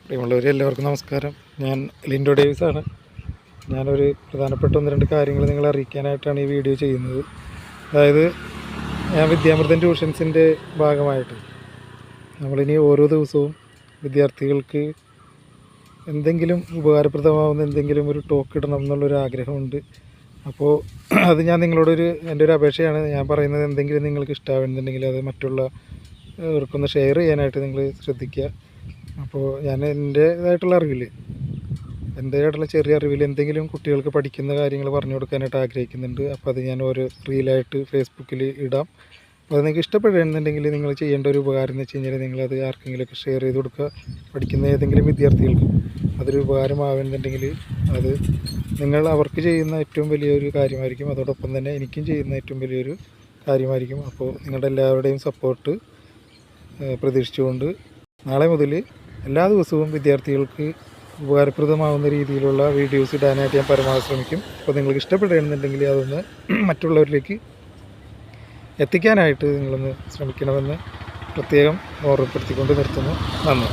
പ്രിയമുള്ളവരെ എല്ലാവർക്കും നമസ്കാരം. ഞാൻ ലിൻഡോ ഡേവിസാണ്. ഞാനൊരു പ്രധാനപ്പെട്ട 1-2 കാര്യങ്ങൾ നിങ്ങളെ അറിയിക്കാനായിട്ടാണ് ഈ വീഡിയോ ചെയ്യുന്നത്. അതായത് ഞാൻ വിദ്യാമൃതം ട്യൂഷൻസിൻ്റെ ഭാഗമായിട്ട് നമ്മളിനി ഓരോ ദിവസവും വിദ്യാർത്ഥികൾക്ക് എന്തെങ്കിലും ഉപകാരപ്രദമാവുന്ന എന്തെങ്കിലും ഒരു ടോക്ക് ഇടണം എന്നുള്ളൊരു ആഗ്രഹമുണ്ട്. അപ്പോൾ അത് ഞാൻ എൻ്റെ ഒരു അപേക്ഷയാണ്. ഞാൻ പറയുന്നത് എന്തെങ്കിലും നിങ്ങൾക്ക് ഇഷ്ടമാവുന്നുണ്ടെങ്കിൽ അത് മറ്റുള്ളവർക്കൊന്ന് ഷെയർ ചെയ്യാനായിട്ട് നിങ്ങൾ ശ്രദ്ധിക്കുക. അപ്പോൾ ഞാൻ എൻ്റേതായിട്ടുള്ള ചെറിയ അറിവിൽ എന്തെങ്കിലും കുട്ടികൾക്ക് പഠിക്കുന്ന കാര്യങ്ങൾ പറഞ്ഞു കൊടുക്കാനായിട്ട് ആഗ്രഹിക്കുന്നുണ്ട്. അപ്പോൾ അത് ഞാൻ ഒരു റീലായിട്ട് ഫേസ്ബുക്കിൽ ഇടാം. അപ്പോൾ അത് നിങ്ങൾക്ക് ഇഷ്ടപ്പെടുന്നുണ്ടെങ്കിൽ നിങ്ങൾ ചെയ്യേണ്ട ഒരു ഉപകാരം എന്ന് വെച്ച് കഴിഞ്ഞാൽ നിങ്ങളത് ആർക്കെങ്കിലുമൊക്കെ ഷെയർ ചെയ്ത് കൊടുക്കുക. പഠിക്കുന്ന ഏതെങ്കിലും വിദ്യാർത്ഥികൾക്ക് അതൊരു ഉപകാരമാവുന്നുണ്ടെങ്കിൽ അത് നിങ്ങൾ അവർക്ക് ചെയ്യുന്ന ഏറ്റവും വലിയൊരു കാര്യമായിരിക്കും. അതോടൊപ്പം തന്നെ എനിക്കും ചെയ്യുന്ന ഏറ്റവും വലിയൊരു കാര്യമായിരിക്കും. അപ്പോൾ നിങ്ങളുടെ എല്ലാവരുടെയും സപ്പോർട്ട് പ്രതീക്ഷിച്ചുകൊണ്ട് നാളെ മുതൽ എല്ലാ ദിവസവും വിദ്യാർത്ഥികൾക്ക് ഉപകാരപ്രദമാവുന്ന രീതിയിലുള്ള വീഡിയോസ് ഇടാനായിട്ട് ഞാൻ പരമാവധി ശ്രമിക്കും. അപ്പോൾ നിങ്ങൾക്ക് ഇഷ്ടപ്പെടുകയാണെന്നുണ്ടെങ്കിൽ അതൊന്ന് മറ്റുള്ളവരിലേക്ക് എത്തിക്കാനായിട്ട് നിങ്ങളൊന്ന് ശ്രമിക്കണമെന്ന് പ്രത്യേകം ഓർമ്മപ്പെടുത്തിക്കൊണ്ട് നിർത്തുന്നു. നന്ദി.